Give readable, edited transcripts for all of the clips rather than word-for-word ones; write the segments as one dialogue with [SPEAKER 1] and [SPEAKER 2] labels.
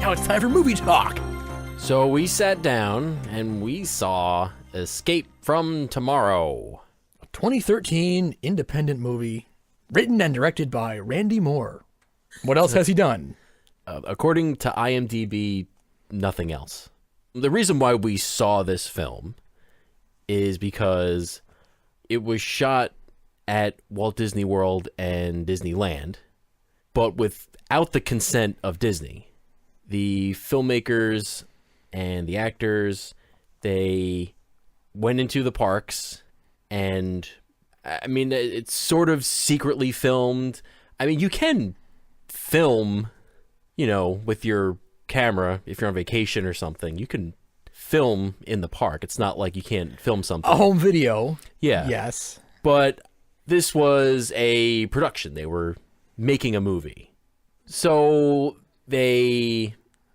[SPEAKER 1] Now it's time for movie talk.
[SPEAKER 2] So we sat down and we saw Escape from Tomorrow.
[SPEAKER 1] A 2013 independent movie written and directed by Randy Moore. What else has he done?
[SPEAKER 2] According to IMDb, nothing else. The reason why we saw this film is because it was shot at Walt Disney World and Disneyland, but without the consent of Disney. The filmmakers and the actors, they went into the parks, and I mean, it's sort of secretly filmed. I mean, you can film, with your camera if you're on vacation or something. You can film in the park. It's not like you can't film something.
[SPEAKER 1] A home video.
[SPEAKER 2] Yeah.
[SPEAKER 1] Yes.
[SPEAKER 2] But this was a production. They were making a movie. So they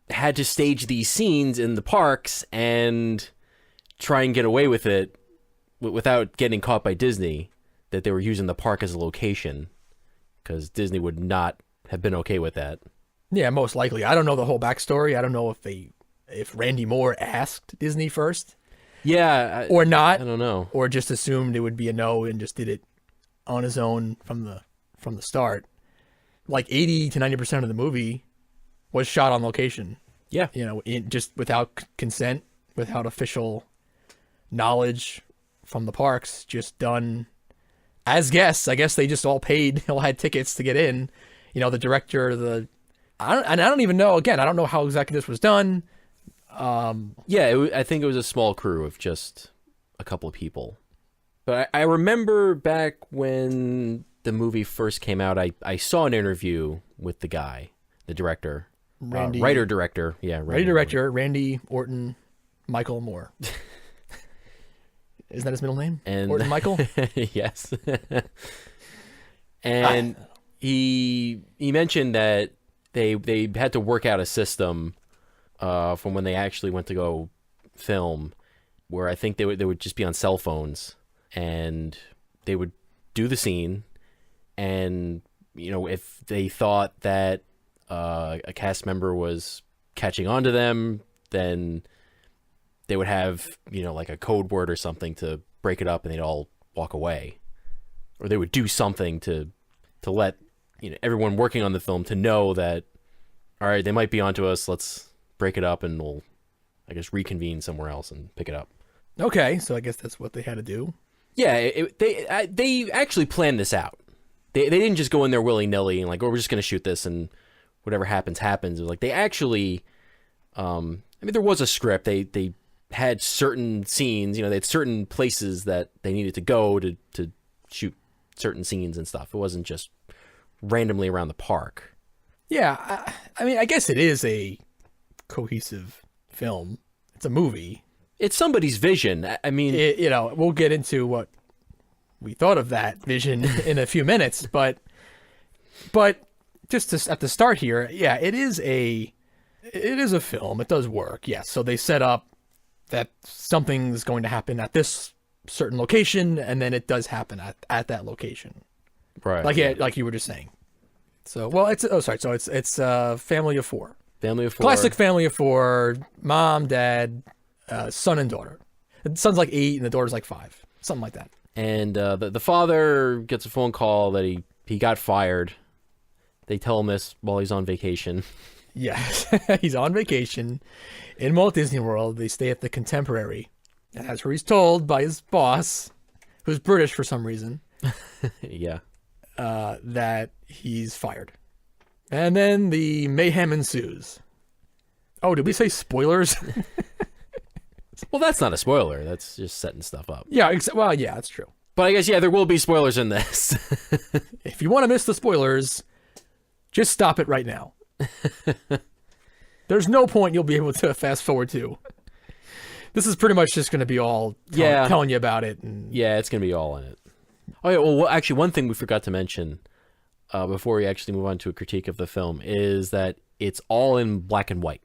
[SPEAKER 2] had to stage these scenes in the parks and try and get away with it without getting caught by Disney, that they were using the park as a location, because Disney would not have been okay with that.
[SPEAKER 1] Yeah, most likely. I don't know the whole backstory. I don't know if Randy Moore asked Disney first.
[SPEAKER 2] Yeah.
[SPEAKER 1] Or not.
[SPEAKER 2] I don't know.
[SPEAKER 1] Or just assumed it would be a no and just did it on his own from the start. Like 80 to 90% of the movie was shot on location.
[SPEAKER 2] Yeah.
[SPEAKER 1] Just without consent, without official knowledge from the parks, just done as guests. I guess they just all had tickets to get in. The director, I don't even know. Again, I don't know how exactly this was done.
[SPEAKER 2] I think it was a small crew of just a couple of people. But I remember back when the movie first came out, I saw an interview with the guy, the director, writer-director. Yeah,
[SPEAKER 1] writer-director, Randy Orton Michael Moore. Isn't that his middle name? Orton Michael?
[SPEAKER 2] Yes. And he mentioned that they had to work out a system from when they actually went to go film, where I think they would just be on cell phones, and they would do the scene, and if they thought that a cast member was catching on to them, then they would have like a code word or something to break it up, and they'd all walk away, or they would do something to let everyone working on the film to know that, all right, they might be onto us. Let's break it up, and we'll, I guess, reconvene somewhere else and pick it up.
[SPEAKER 1] Okay, so I guess that's what they had to do.
[SPEAKER 2] Yeah, they actually planned this out. They didn't just go in there willy-nilly and like, oh, we're just going to shoot this and whatever happens, happens. It was like they actually, there was a script. They had certain scenes, they had certain places that they needed to go to shoot certain scenes and stuff. It wasn't just randomly around the park.
[SPEAKER 1] Yeah, I guess it is a cohesive film. It's a movie. It's
[SPEAKER 2] somebody's vision.
[SPEAKER 1] We'll get into what we thought of that vision in a few minutes, but just at the start here, yeah, it is a film. It does work. Yes. So they set up that something's going to happen at this certain location, and then it does happen at that location.
[SPEAKER 2] Right.
[SPEAKER 1] Like you were just saying. So, well, it's a family of four.
[SPEAKER 2] Family of four.
[SPEAKER 1] Classic family of four. Mom, dad, son, and daughter. The son's like 8 and the daughter's like 5. Something like that.
[SPEAKER 2] And the father gets a phone call that he got fired. They tell him this while he's on vacation.
[SPEAKER 1] Yes. He's on vacation in Walt Disney World. They stay at the Contemporary. And that's where he's told by his boss, who's British for some reason.
[SPEAKER 2] Yeah.
[SPEAKER 1] That he's fired. And then the mayhem ensues. Oh, did we say spoilers?
[SPEAKER 2] Well, that's not a spoiler. That's just setting stuff up.
[SPEAKER 1] Yeah, yeah, that's true.
[SPEAKER 2] But I guess, yeah, there will be spoilers in this.
[SPEAKER 1] If you want to miss the spoilers, just stop it right now. There's no point you'll be able to fast forward to. This is pretty much just going to be all telling you about it.
[SPEAKER 2] Yeah, it's going to be all in it. Oh, yeah, well, actually, one thing we forgot to mention before we actually move on to a critique of the film is that it's all in black and white.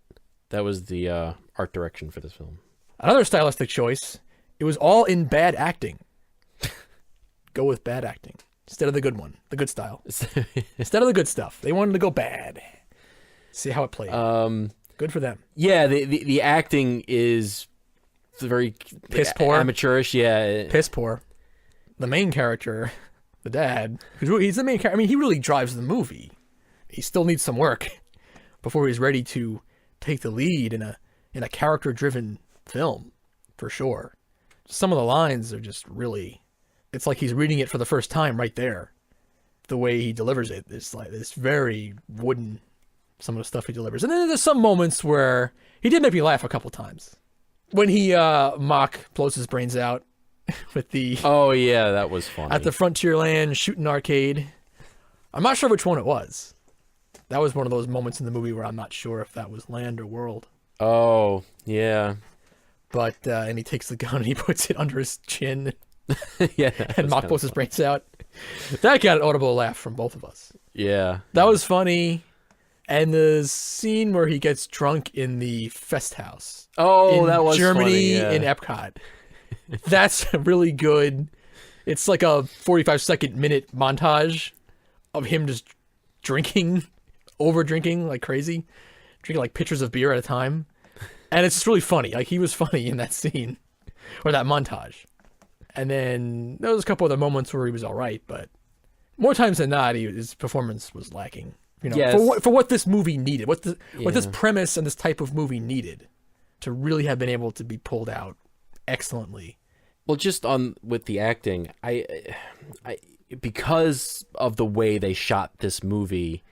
[SPEAKER 2] That was the art direction for this film.
[SPEAKER 1] Another stylistic choice, it was all in bad acting. Go with bad acting instead of the good one, the good style. Instead of the good stuff. They wanted to go bad. See how it played. Good for them.
[SPEAKER 2] Yeah, the acting is very
[SPEAKER 1] Piss poor.
[SPEAKER 2] amateurish. Yeah,
[SPEAKER 1] Piss poor. The main character, the dad, he's the main character. I mean, he really drives the movie. He still needs some work before he's ready to take the lead in a character-driven film, for sure. Some of the lines are just really, it's like he's reading it for the first time right there. The way he delivers it is like, it's very wooden, some of the stuff he delivers. And then there's some moments where he did make me laugh a couple times. When he Mock blows his brains out with the
[SPEAKER 2] oh yeah, that was funny.
[SPEAKER 1] at the Frontierland shooting arcade. I'm not sure which one it was. That was one of those moments in the movie where I'm not sure if that was land or world.
[SPEAKER 2] Oh yeah,
[SPEAKER 1] But and he takes the gun and he puts it under his chin
[SPEAKER 2] yeah,
[SPEAKER 1] and Mock blows his brains out. That got an audible laugh from both of us.
[SPEAKER 2] yeah.
[SPEAKER 1] That was funny. And the scene where he gets drunk in the fest house.
[SPEAKER 2] Oh,
[SPEAKER 1] in
[SPEAKER 2] that was
[SPEAKER 1] Germany
[SPEAKER 2] funny, yeah.
[SPEAKER 1] in Epcot. That's really good. It's like a 45-minute montage of him just drinking, over drinking like crazy, drinking like pitchers of beer at a time. And it's just really funny. Like, he was funny in that scene or that montage. And then there was a couple other moments where he was all right, but more times than not, his performance was lacking. You know,
[SPEAKER 2] Yes.
[SPEAKER 1] for what this movie needed, what this
[SPEAKER 2] Yeah.
[SPEAKER 1] premise and this type of movie needed to really have been able to be pulled out excellently.
[SPEAKER 2] Well, just on with the acting, I because of the way they shot this movie,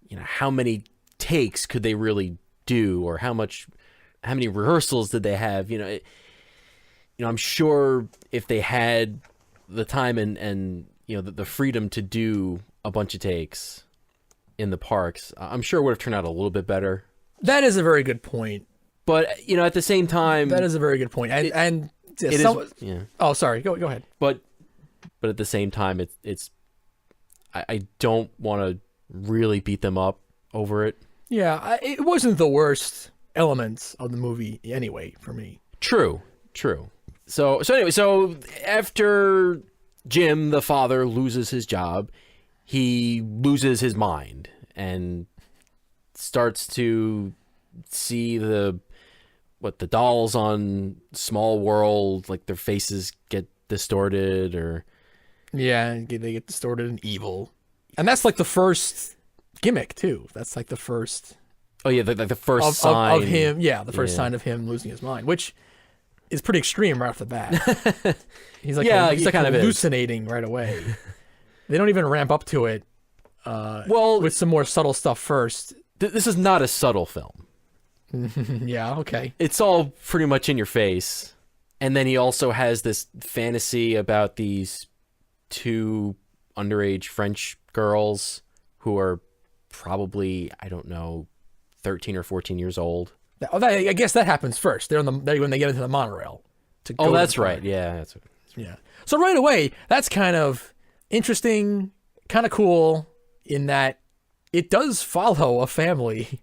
[SPEAKER 2] you know, how many takes could they really do, or how many rehearsals did they have? You know, I'm sure if they had the time and you know the freedom to do a bunch of takes in the parks, I'm sure it would have turned out a little bit better.
[SPEAKER 1] That is a very good point.
[SPEAKER 2] But you know, at the same time,
[SPEAKER 1] That is a very good point. And
[SPEAKER 2] it is. Yeah.
[SPEAKER 1] Oh, sorry. Go ahead.
[SPEAKER 2] But at the same time, it's I don't want to really beat them up over it.
[SPEAKER 1] Yeah, it wasn't the worst elements of the movie anyway for me.
[SPEAKER 2] True. So anyway, so after Jim, the father, loses his job, he loses his mind and starts to see the dolls on Small World, like their faces get distorted, or
[SPEAKER 1] Yeah, they get distorted and evil. And that's like the first gimmick too. That's like the first
[SPEAKER 2] oh yeah, the first
[SPEAKER 1] of
[SPEAKER 2] sign
[SPEAKER 1] of him. Yeah, the first
[SPEAKER 2] Yeah.
[SPEAKER 1] sign of him losing his mind, which is pretty extreme right off the bat. He's like
[SPEAKER 2] Yeah,
[SPEAKER 1] he's
[SPEAKER 2] it
[SPEAKER 1] like
[SPEAKER 2] kind of is.
[SPEAKER 1] hallucinating right away. They don't even ramp up to it
[SPEAKER 2] Well,
[SPEAKER 1] with some more subtle stuff first.
[SPEAKER 2] this is not a subtle film.
[SPEAKER 1] Yeah, okay.
[SPEAKER 2] It's all pretty much in your face. And then he also has this fantasy about these two underage French girls who are probably, I don't know, 13 or 14 years old.
[SPEAKER 1] I guess that happens first. They're when they get into the monorail. To go
[SPEAKER 2] Oh,
[SPEAKER 1] to
[SPEAKER 2] that's
[SPEAKER 1] the park.
[SPEAKER 2] right. Yeah, that's right.
[SPEAKER 1] Yeah. So right away, that's kind of interesting, kind of cool in that it does follow a family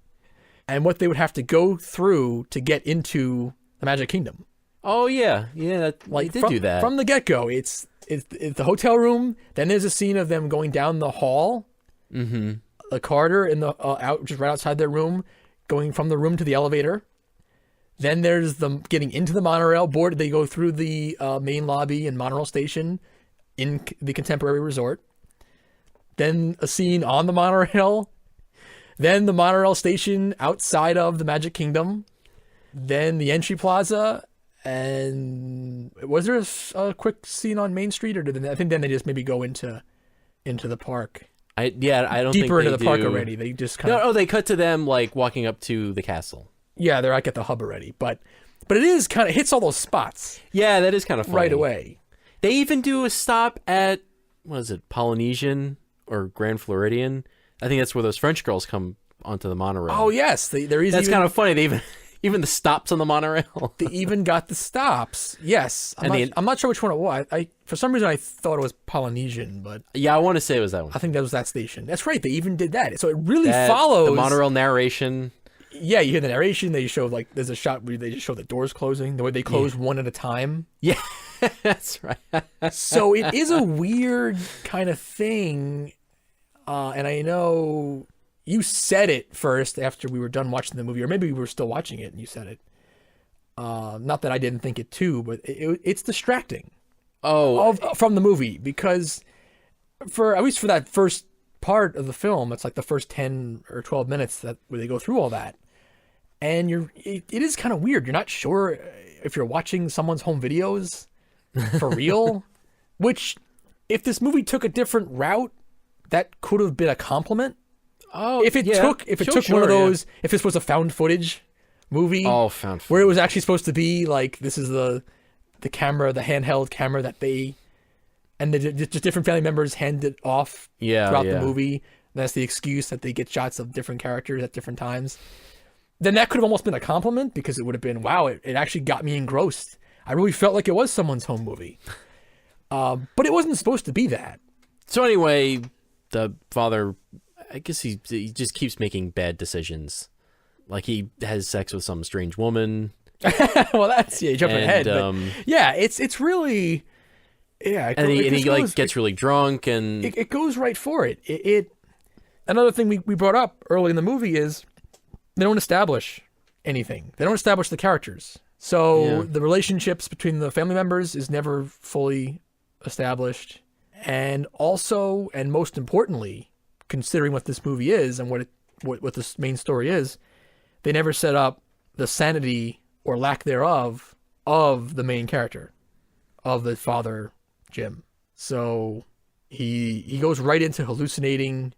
[SPEAKER 1] and what they would have to go through to get into the Magic Kingdom.
[SPEAKER 2] Oh, yeah. Yeah,
[SPEAKER 1] Like
[SPEAKER 2] they did do that.
[SPEAKER 1] from the get-go. It's the hotel room. Then there's a scene of them going down the hall, the corridor in the out just right outside their room, going from the room to the elevator. Then there's them getting into the monorail board. They go through the main lobby and monorail station in the Contemporary Resort. Then a scene on the monorail. Then the monorail station outside of the Magic Kingdom. Then the entry plaza. And was there a quick scene on Main Street, or I think then they just maybe go into the park,
[SPEAKER 2] I don't
[SPEAKER 1] deeper
[SPEAKER 2] think
[SPEAKER 1] into
[SPEAKER 2] they
[SPEAKER 1] the park
[SPEAKER 2] do.
[SPEAKER 1] already? They just kind of
[SPEAKER 2] No, they cut to them like walking up to the castle.
[SPEAKER 1] yeah, they're like at the hub already, but it is kind of hits all those spots
[SPEAKER 2] Yeah, that is kind of funny.
[SPEAKER 1] right away.
[SPEAKER 2] They even do a stop at, what is it, Polynesian or Grand Floridian? I think that's where those French girls come onto the monorail.
[SPEAKER 1] Oh yes, there is.
[SPEAKER 2] That's
[SPEAKER 1] even,
[SPEAKER 2] kind of funny. They even the stops on the monorail.
[SPEAKER 1] They even got the stops. Yes, I'm not sure which one it was. I for some reason I thought it was Polynesian, but
[SPEAKER 2] Yeah, I want to say it was that one.
[SPEAKER 1] I think that was that station. That's right. They even did that. So it really
[SPEAKER 2] That-
[SPEAKER 1] follows
[SPEAKER 2] the monorail narration.
[SPEAKER 1] Yeah, you hear the narration. They show like there's a shot where they just show the doors closing. The way they close one at a time.
[SPEAKER 2] Yeah, that's right.
[SPEAKER 1] So it is a weird kind of thing, and I know you said it first after we were done watching the movie, or maybe we were still watching it and you said it. Not that I didn't think it too, but it's distracting. From the movie, because at least for that first part of the film, it's like the first 10 or 12 minutes where they go through all that, and it is kind of weird. You're not sure if you're watching someone's home videos for real, which if this movie took a different route, that could have been a compliment. If it took one of those, if this was a found footage movie,
[SPEAKER 2] found footage,
[SPEAKER 1] where it was actually supposed to be like, this is the camera, the handheld camera that just different family members hand it off throughout the movie. And that's the excuse that they get shots of different characters at different times. Then that could have almost been a compliment, because it would have been, wow, it actually got me engrossed. I really felt like it was someone's home movie. But it wasn't supposed to be that.
[SPEAKER 2] So anyway, the father, I guess he just keeps making bad decisions. Like, he has sex with some strange woman.
[SPEAKER 1] Well, that's jumping ahead. But it's really,
[SPEAKER 2] and he gets really drunk, and
[SPEAKER 1] it goes right for it. Another thing we brought up early in the movie is they don't establish anything. They don't establish the characters. So the relationships between the family members is never fully established. And also, and most importantly, considering what this movie is and what this main story is, they never set up the sanity or lack thereof of the main character, of the father, Jim. So he goes right into hallucinating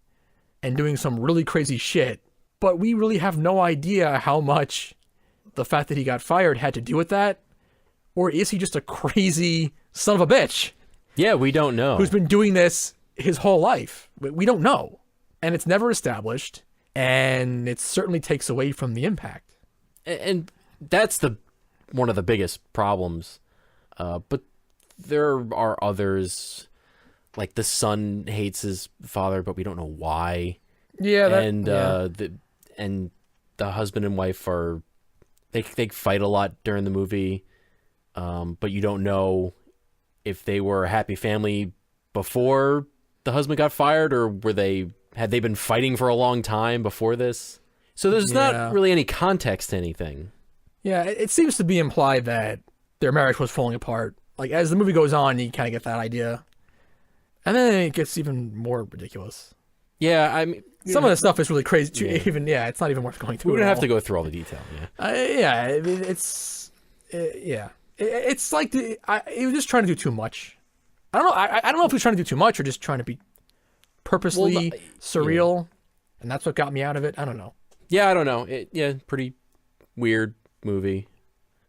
[SPEAKER 1] and doing some really crazy shit, but we really have no idea how much the fact that he got fired had to do with that, or is he just a crazy son of a bitch?
[SPEAKER 2] Yeah, we don't know.
[SPEAKER 1] Who's been doing this his whole life. We don't know. And it's never established, and it certainly takes away from the impact.
[SPEAKER 2] And that's one of the biggest problems. But there are others, like the son hates his father, but we don't know why.
[SPEAKER 1] Yeah,
[SPEAKER 2] and the husband and wife they fight a lot during the movie, but you don't know if they were a happy family before the husband got fired, or had they been fighting for a long time before this. So there's not really any context to anything.
[SPEAKER 1] Yeah, it seems to be implied that their marriage was falling apart. Like, as the movie goes on, you kind of get that idea. And then it gets even more ridiculous.
[SPEAKER 2] Yeah, I mean,
[SPEAKER 1] some of the stuff is really crazy too. Yeah. It's not even worth going through.
[SPEAKER 2] We don't have to go through all the detail.
[SPEAKER 1] I mean, it's like he was just trying to do too much. I don't know. I don't know if he was trying to do too much or just trying to be purposely surreal, and that's what got me out of it. I don't know.
[SPEAKER 2] Yeah, I don't know. Pretty weird movie.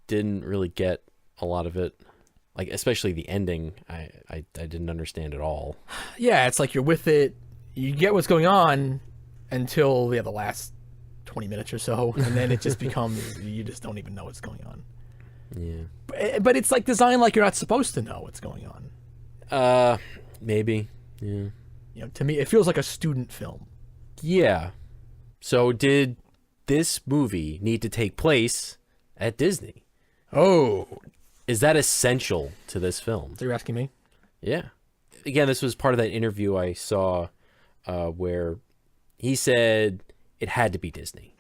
[SPEAKER 2] Didn't really get a lot of it. Like, especially the ending, I didn't understand at all.
[SPEAKER 1] Yeah, it's like you're with it. You get what's going on until the last 20 minutes or so, and then it just becomes, you just don't even know what's going on.
[SPEAKER 2] Yeah.
[SPEAKER 1] But it's like designed like you're not supposed to know what's going on.
[SPEAKER 2] Maybe. Yeah.
[SPEAKER 1] To me, it feels like a student film.
[SPEAKER 2] Yeah. So did this movie need to take place at Disney?
[SPEAKER 1] Oh.
[SPEAKER 2] Is that essential to this film?
[SPEAKER 1] So you're asking me?
[SPEAKER 2] Yeah. Again, this was part of that interview I saw where he said it had to be Disney.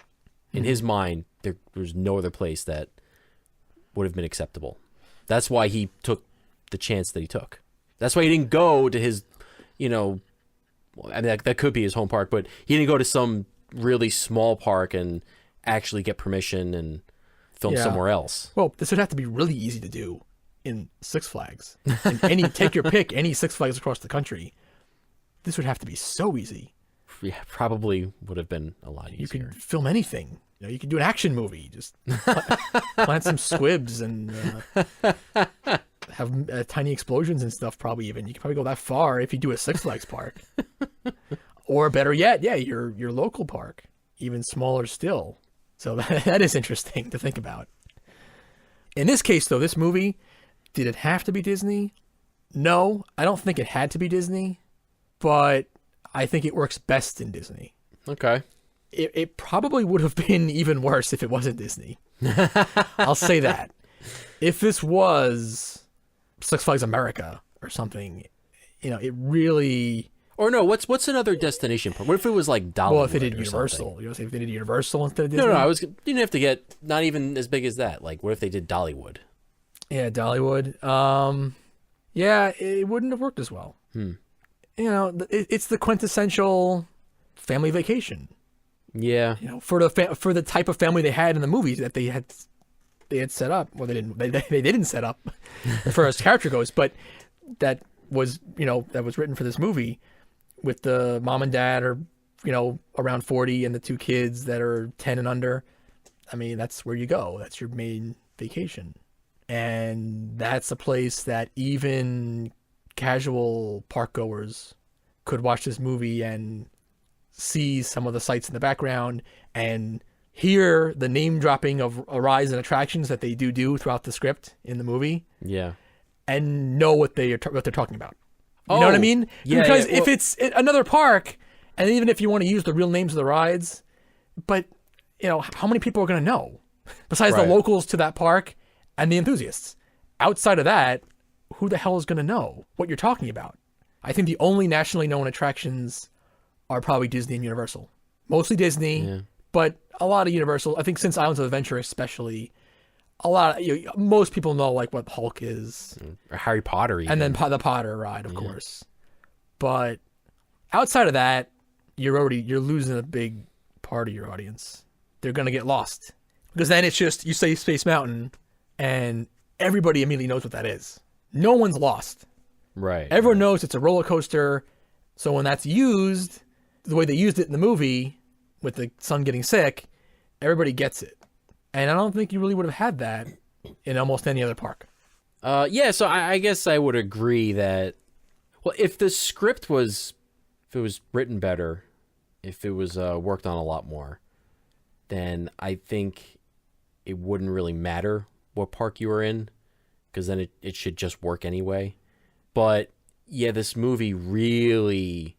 [SPEAKER 2] In his mind, there was no other place that would have been acceptable. That's why he took the chance that he took. That's why he didn't go to his, I mean, that could be his home park, but he didn't go to some really small park and actually get permission and film somewhere else.
[SPEAKER 1] Well, this would have to be really easy to do in Six Flags. Take your pick, any Six Flags across the country. This would have to be so easy.
[SPEAKER 2] Yeah, probably would have been a lot easier.
[SPEAKER 1] You could film anything. You could do an action movie. Just plant some squibs and have tiny explosions and stuff. Probably even you could probably go that far if you do a Six Flags park, or better yet, your local park, even smaller still. So that is interesting to think about. In this case, though, this movie, did it have to be Disney? No, I don't think it had to be Disney, but I think it works best in Disney.
[SPEAKER 2] Okay.
[SPEAKER 1] It probably would have been even worse if it wasn't Disney. I'll say that. If this was Six Flags America or something, it really,
[SPEAKER 2] Or no, what's another destination park? What if it was like Dollywood?
[SPEAKER 1] Well, if they did
[SPEAKER 2] or
[SPEAKER 1] Universal,
[SPEAKER 2] something?
[SPEAKER 1] you know, if they did Universal instead of Disney.
[SPEAKER 2] No, you didn't have to get not even as big as that. Like, what if they did Dollywood?
[SPEAKER 1] Yeah, Dollywood. Yeah, it wouldn't have worked as well. You know, it's the quintessential family vacation.
[SPEAKER 2] Yeah.
[SPEAKER 1] You know, for the type of family they had in the movies that they had set up. Well, they didn't set up as far as character goes, but that was written for this movie with the mom and dad are, you know, around 40 and the two kids that are 10 and under. I mean, that's where you go. That's your main vacation. And that's a place that even casual park goers could watch this movie and see some of the sights in the background and hear the name dropping of rides and attractions that they do throughout the script in the movie.
[SPEAKER 2] Yeah.
[SPEAKER 1] And know what they're talking about. You know what I mean?
[SPEAKER 2] Yeah,
[SPEAKER 1] because
[SPEAKER 2] yeah. Well,
[SPEAKER 1] if it's another park, and even if you want to use the real names of the rides, but you know, how many people are going to know besides the locals to that park and the enthusiasts? Outside of that, who the hell is going to know what you're talking about? I think the only nationally known attractions are probably Disney and Universal. Mostly Disney, but a lot of Universal. I think since Islands of Adventure especially, most people know like what Hulk is.
[SPEAKER 2] Or Harry Potter even.
[SPEAKER 1] And then the Potter ride, of course. But outside of that, you're losing a big part of your audience. They're going to get lost. Because then it's just, you say Space Mountain, and everybody immediately knows what that is. No one's lost.
[SPEAKER 2] Right.
[SPEAKER 1] Everyone knows it's a roller coaster. So when that's used, the way they used it in the movie, with the son getting sick, everybody gets it. And I don't think you really would have had that in almost any other park.
[SPEAKER 2] Yeah, so I guess I would agree that, well, if the script was, if it was written better, if it was worked on a lot more, then I think it wouldn't really matter what park you were in, because then it should just work anyway. But yeah, this movie really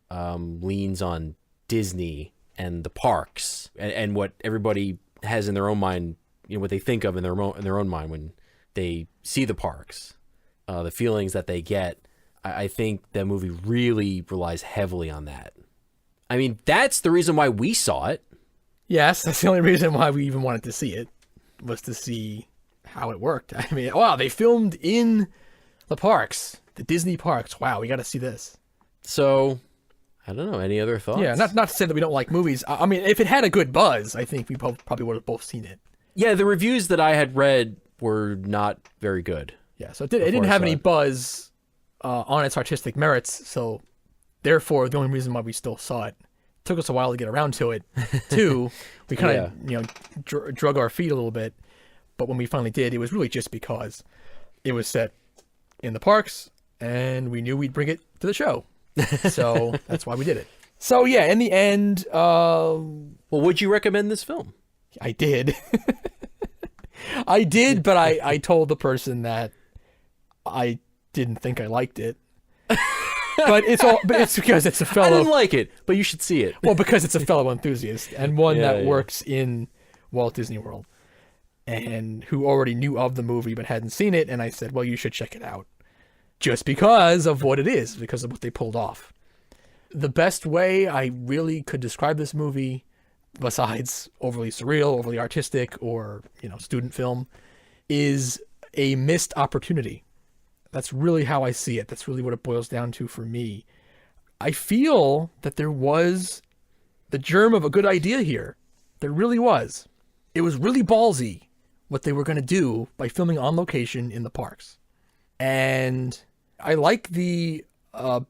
[SPEAKER 2] leans on Disney and the parks and what everybody has in their own mind, you know, what they think of in their own mind when they see the parks, the feelings that they get. I think that movie really relies heavily on that. I mean, that's the reason why we saw it.
[SPEAKER 1] Yes, that's the only reason why we even wanted to see it, was to see how it worked. I mean, wow, they filmed in the parks, the Disney parks. Wow, we got to see this.
[SPEAKER 2] So, I don't know. Any other thoughts?
[SPEAKER 1] Yeah, not to say that we don't like movies. I mean, if it had a good buzz, I think we probably would have both seen it.
[SPEAKER 2] Yeah, the reviews that I had read were not very good.
[SPEAKER 1] Yeah, so it didn't have any buzz on its artistic merits. So, therefore, the only reason why we still saw it. Took us a while to get around to it, too. We kind of, drug our feet a little bit. But when we finally did, it was really just because it was set in the parks, and we knew we'd bring it to the show. So that's why we did it. So yeah, in the end,
[SPEAKER 2] well, would you recommend this film?
[SPEAKER 1] I did. I did, but I told the person that I didn't think I liked it. But it's because it's a fellow.
[SPEAKER 2] I didn't like it, but you should see it.
[SPEAKER 1] Well, because it's a fellow enthusiast and one that works in Walt Disney World, and who already knew of the movie but hadn't seen it. And I said, well, you should check it out. Just because of what it is, because of what they pulled off. The best way I really could describe this movie, besides overly surreal, overly artistic, or, student film, is a missed opportunity. That's really how I see it. That's really what it boils down to for me. I feel that there was the germ of a good idea here. There really was. It was really ballsy what they were going to do by filming on location in the parks. And I like the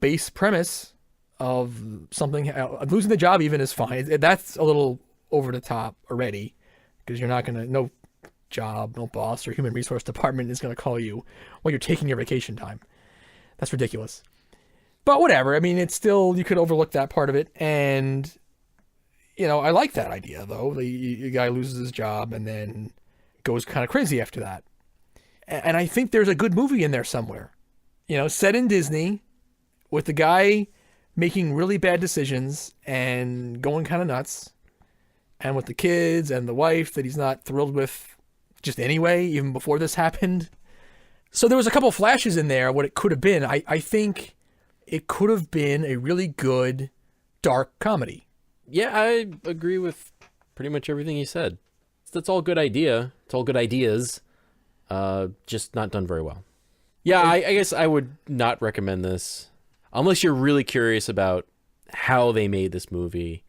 [SPEAKER 1] base premise of something. Losing the job even is fine. That's a little over the top already, because you're not going to, no job, no boss or human resource department is going to call you while you're taking your vacation time. That's ridiculous. But whatever. I mean, it's still, you could overlook that part of it. And, I like that idea, though. The guy loses his job and then goes kind of crazy after that. And I think there's a good movie in there somewhere, set in Disney with the guy making really bad decisions and going kind of nuts, and with the kids and the wife that he's not thrilled with just anyway, even before this happened. So there was a couple flashes in there, what it could have been. I think it could have been a really good dark comedy.
[SPEAKER 2] Yeah, I agree with pretty much everything you said. That's all good idea. It's all good ideas. Just not done very well. Yeah, I guess I would not recommend this unless you're really curious about how they made this movie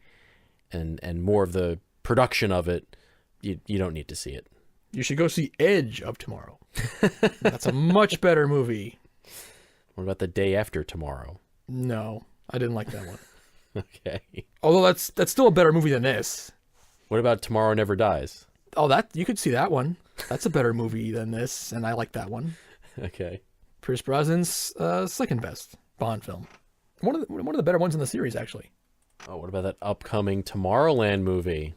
[SPEAKER 2] and more of the production of it. You don't need to see it.
[SPEAKER 1] You should go see Edge of Tomorrow. That's a much better movie.
[SPEAKER 2] What about The Day After Tomorrow?
[SPEAKER 1] No, I didn't like that one.
[SPEAKER 2] Okay.
[SPEAKER 1] Although that's still a better movie than this.
[SPEAKER 2] What about Tomorrow Never Dies?
[SPEAKER 1] Oh, that you could see that one. That's a better movie than this, and I like that one.
[SPEAKER 2] Okay.
[SPEAKER 1] Pierce Brosnan's second best Bond film. One of the better ones in the series, actually.
[SPEAKER 2] Oh, what about that upcoming Tomorrowland movie?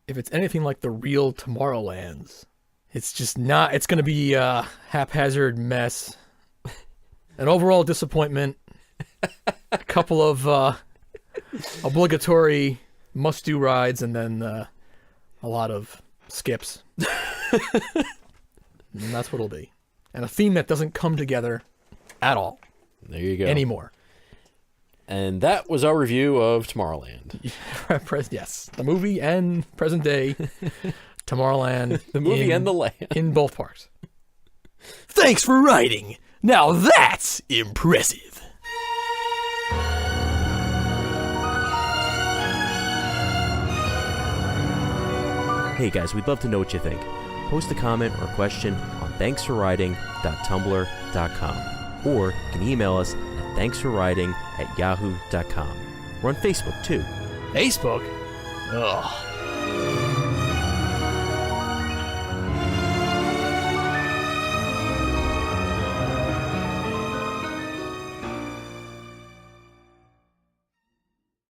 [SPEAKER 1] If it's anything like the real Tomorrowlands, it's just not. It's going to be a haphazard mess, an overall disappointment, a couple of obligatory must-do rides, and then a lot of skips. And that's what it'll be. And a theme that doesn't come together at all.
[SPEAKER 2] There you go.
[SPEAKER 1] Anymore.
[SPEAKER 2] And that was our review of Tomorrowland.
[SPEAKER 1] Yes. The movie and present day Tomorrowland.
[SPEAKER 2] The movie and the land.
[SPEAKER 1] In both parks. Thanks for writing. Now that's impressive.
[SPEAKER 3] Hey guys, we'd love to know what you think. Post a comment or question on thanksforwriting.tumblr.com, or you can email us at thanksforwriting@yahoo.com. We're on Facebook too.
[SPEAKER 1] Facebook? Ugh.